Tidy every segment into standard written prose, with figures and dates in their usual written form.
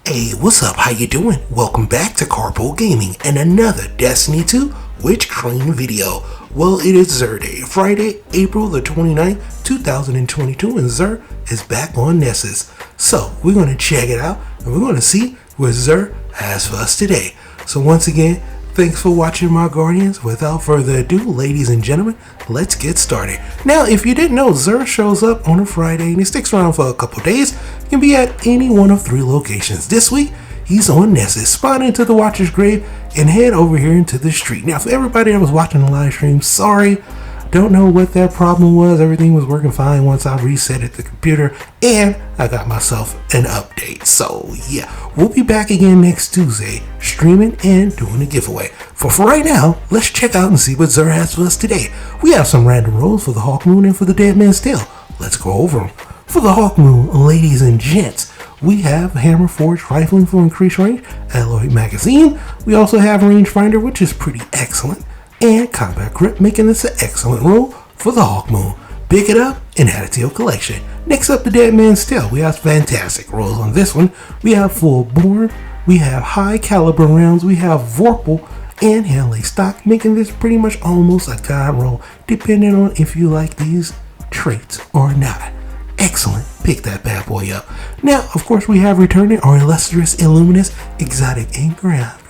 Hey, what's up? How you doing? Welcome back to Karpo Gaming and another Destiny 2 Witch Queen video. Well, it is Xur Day, Friday, April the 29th, 2022, and Xur is back on Nessus. So, we're going to check it out and we're going to see what Xur has for us today. So once again, thanks for watching, my Guardians. Without further ado, ladies and gentlemen, let's get started. Now, if you didn't know, Xur shows up on a Friday and he sticks around for a couple days. He can be at any one of 3 locations. This week, he's on Nessus. Spawn into the Watcher's Grave and head over here into the street. Now, for everybody that was watching the live stream, sorry. Don't know what that problem was. Everything was working fine once I reset the computer and I got myself an update. So yeah, we'll be back again next Tuesday streaming and doing a giveaway. For right now, let's check out and see what Xur has for us today. We have some random rolls for the Hawkmoon and for the Dead Man's Tale. Let's go over them. For the Hawkmoon, ladies and gents, we have Hammer Forged Rifling for increased range, Alloy Magazine. We also have Rangefinder, which is pretty excellent, and Combat Grip, making this an excellent roll for the Hawkmoon. Pick it up and add it to your collection. Next up, the Dead Man's Tale. We have fantastic rolls on this one. We have Full Bore, we have high caliber rounds, we have Vorpal, and Hanley stock, making this pretty much almost a god roll, depending on if you like these traits or not. Excellent. Pick that bad boy up. Now, of course, we have returning our illustrious, illuminous, exotic, and ground.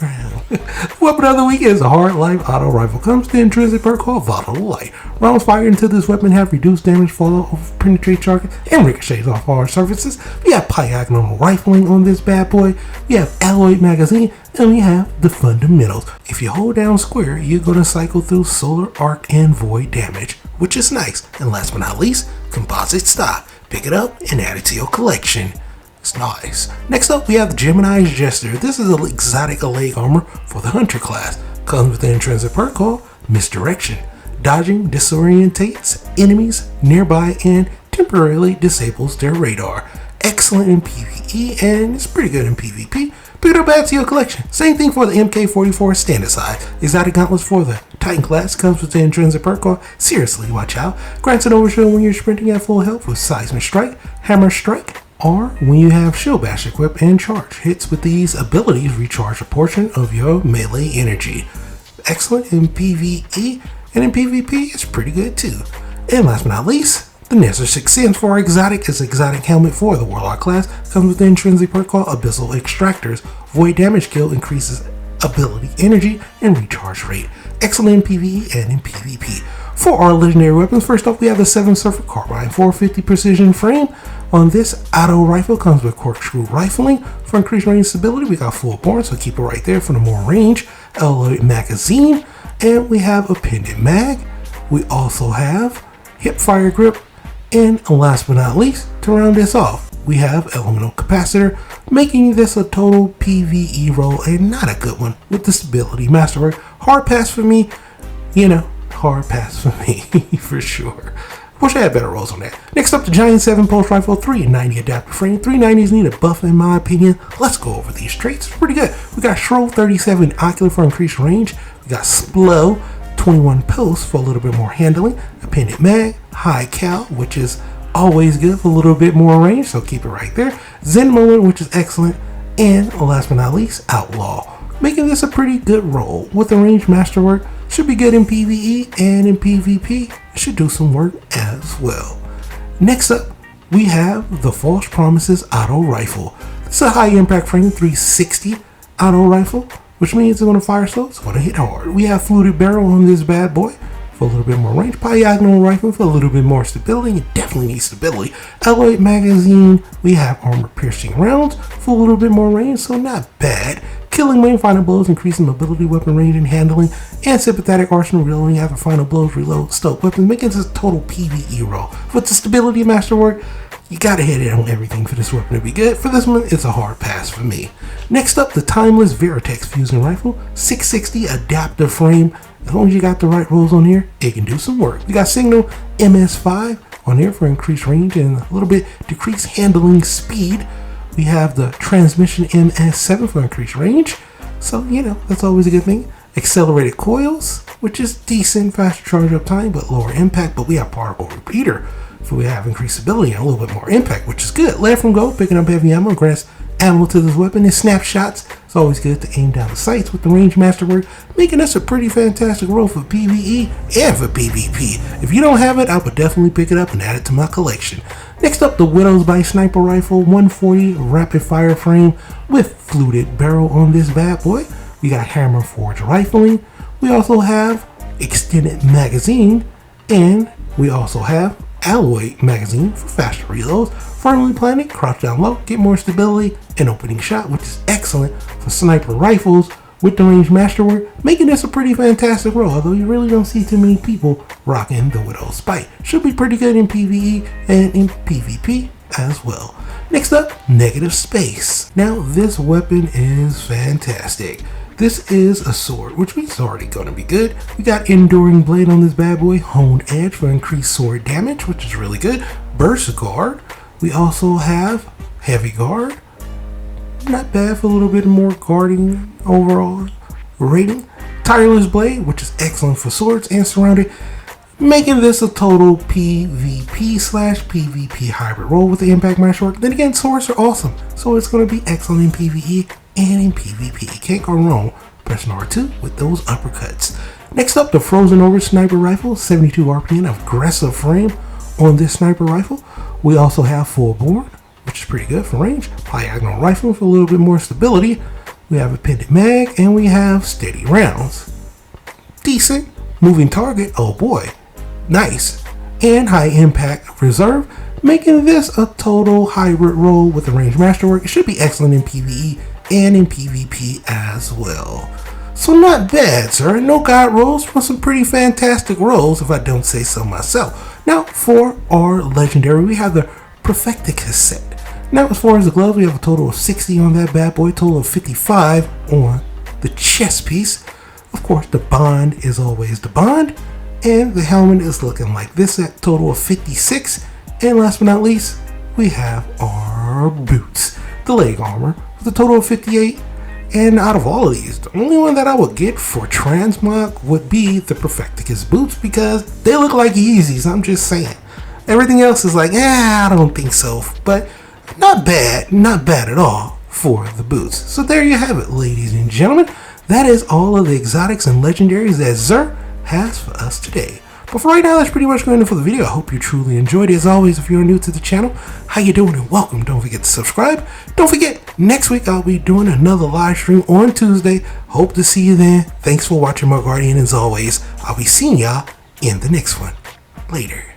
Weapon of the week is a Hard Life Auto Rifle. Comes to intrinsic perk called Volatile Light. Rounds fired into this weapon have reduced damage, fallout of penetrate targets, and ricochets off hard surfaces. We have Diagonal Rifling on this bad boy. We have Alloy Magazine, and we have the fundamentals. If you hold down square, you're going to cycle through Solar Arc and Void damage, which is nice. And last but not least, Composite Stock. Pick it up and add it to your collection. It's nice. Next up, we have the GEMINI's Jester. This is an exotic leg armor for the Hunter class. Comes with an intrinsic perk called Misdirection. Dodging disorientates enemies nearby and temporarily disables their radar. Excellent in PvE and it's pretty good in PvP. Pick it up, add to your collection. Same thing for the MK44 standard size. Exotic gauntlets for the Titan class comes with the intrinsic perk called Seriously Watch Out. Grants an overshield when you're sprinting at full health with Seismic Strike, Hammer Strike, or when you have Shield Bash equipped and charge. Hits with these abilities recharge a portion of your melee energy. Excellent in PvE, and in PvP it's pretty good too. And last but not least, the NEZAREC'S for our exotic is exotic helmet for the Warlock class. Comes with the intrinsic perk called Abyssal Extractors. Void damage kill increases ability energy and recharge rate. Excellent in PvE and in PvP. For our legendary weapons, first off we have the 7 Surfer Carbine 450 precision frame. On this auto rifle comes with Corkscrew Rifling for increased range stability. We got Full Bore, so keep it right there for the more range. Alloy Magazine, and we have a Pendant Mag. We also have Hip Fire Grip. And last but not least, to round this off, we have Elemental Capacitor, making this a total PvE roll and not a good one with the Stability Masterwork. Hard pass for me, hard pass for me for sure. Wish I had better rolls on that. Next up, the Giant 7 Pulse Rifle 390 adaptive frame. 390s need a buff in my opinion. Let's go over these traits. It's pretty good. We got Shroud 37 Ocular for increased range. We got Splo 21 Pulse for a little bit more handling. A Pendant Mag, High Cal, which is always good for a little bit more range, so keep it right there. Zen Moment, which is excellent. And last but not least, Outlaw, making this a pretty good roll with the range masterwork. Should be good in PvE and in PvP. It should do some work as well. Next up, we have the False Promises Auto Rifle. It's a high impact frame 360 auto rifle, which means it's going to fire slow, it's going to hit hard. We have Fluted Barrel on this bad boy for a little bit more range. Diagonal Rifle for a little bit more stability. It definitely needs stability. Alloy Magazine, we have Armor Piercing Rounds for a little bit more range, so not bad. Killing Main Final Blows, increasing mobility, weapon range, and handling. And Sympathetic Arsenal, reloading after Final Blows, reload, stoke weapons, making this a total PvE roll. With the Stability Masterwork, you gotta hit it on everything for this weapon to be good. For this one, it's a hard pass for me. Next up, the Timeless VERTEX Fusion Rifle, 660 adaptive frame. As long as you got the right rolls on here, it can do some work. We got Signal MS5 on here for increased range and a little bit decreased handling speed. We have the Transmission MS7 for increased range. So, that's always a good thing. Accelerated Coils, which is decent, faster charge up time, but lower impact. But we have Particle Repeater, so we have increased stability and a little bit more impact, which is good. Left from Gold, picking up heavy ammo, grants ammo to this weapon is snapshots. It's always good to aim down the sights with the range masterwork, making this a pretty fantastic role for PvE and for PvP. If you don't have it, I would definitely pick it up and add it to my collection. Next up, the Widow's Bite Sniper Rifle 140 rapid fire frame with fluted barrel on this bad boy. We got hammer forged rifling. We also have extended magazine, and we also have alloy magazine for faster reloads. Firmly planted, crouch down low, get more stability, and opening shot, which is excellent for sniper rifles with the range masterwork, making this a pretty fantastic role, although you really don't see too many people rocking the Widow's Bite. Should be pretty good in PvE and in PvP as well. Next up, Negative Space. Now this weapon is fantastic. This is a sword, which means it's already going to be good. We got Enduring Blade on this bad boy, Honed Edge for increased sword damage, which is really good. Burst Guard. We also have Heavy Guard. Not bad for a little bit more guarding overall rating. Tireless Blade, which is excellent for swords and surrounded, making this a total PvP/PvP hybrid role with the impact masterwork. Then again, swords are awesome, so it's going to be excellent in PvE and in PvP. Can't go wrong pressing R2 with those uppercuts. Next up, the Frozen Over Sniper Rifle, 72 RPM aggressive frame on this sniper rifle. We also have Full-Born, which is pretty good for range. Diagonal rifle for a little bit more stability. We have a pendant mag, and we have steady rounds. Decent. Moving target, oh boy, nice. And high impact reserve, making this a total hybrid role with the range masterwork. It should be excellent in PvE and in PvP as well. So not bad, sir. No god rolls for some pretty fantastic rolls, if I don't say so myself. Now for our legendary, we have the Praefectus set. Now as far as the gloves, we have a total of 60 on that bad boy, total of 55 on the chest piece. Of course, the bond is always the bond, and the helmet is looking like this at total of 56. And last but not least, we have our boots, the leg armor, with a total of 58. And out of all of these, the only one that I would get for transmog would be the Praefectus boots, because they look like Yeezys. I'm just saying. Everything else is like, I don't think so. But not bad at all for the boots. So there you have it, ladies and gentlemen. That is all of the exotics and legendaries that Xur has for us today. But for right now, that's pretty much going to for the video. I hope you truly enjoyed it. As always, if you're new to the channel, how you doing and welcome. Don't forget to subscribe. Don't forget, next week I'll be doing another live stream on Tuesday. Hope to see you then. Thanks for watching, my guardian. As always, I'll be seeing y'all in the next one. Later.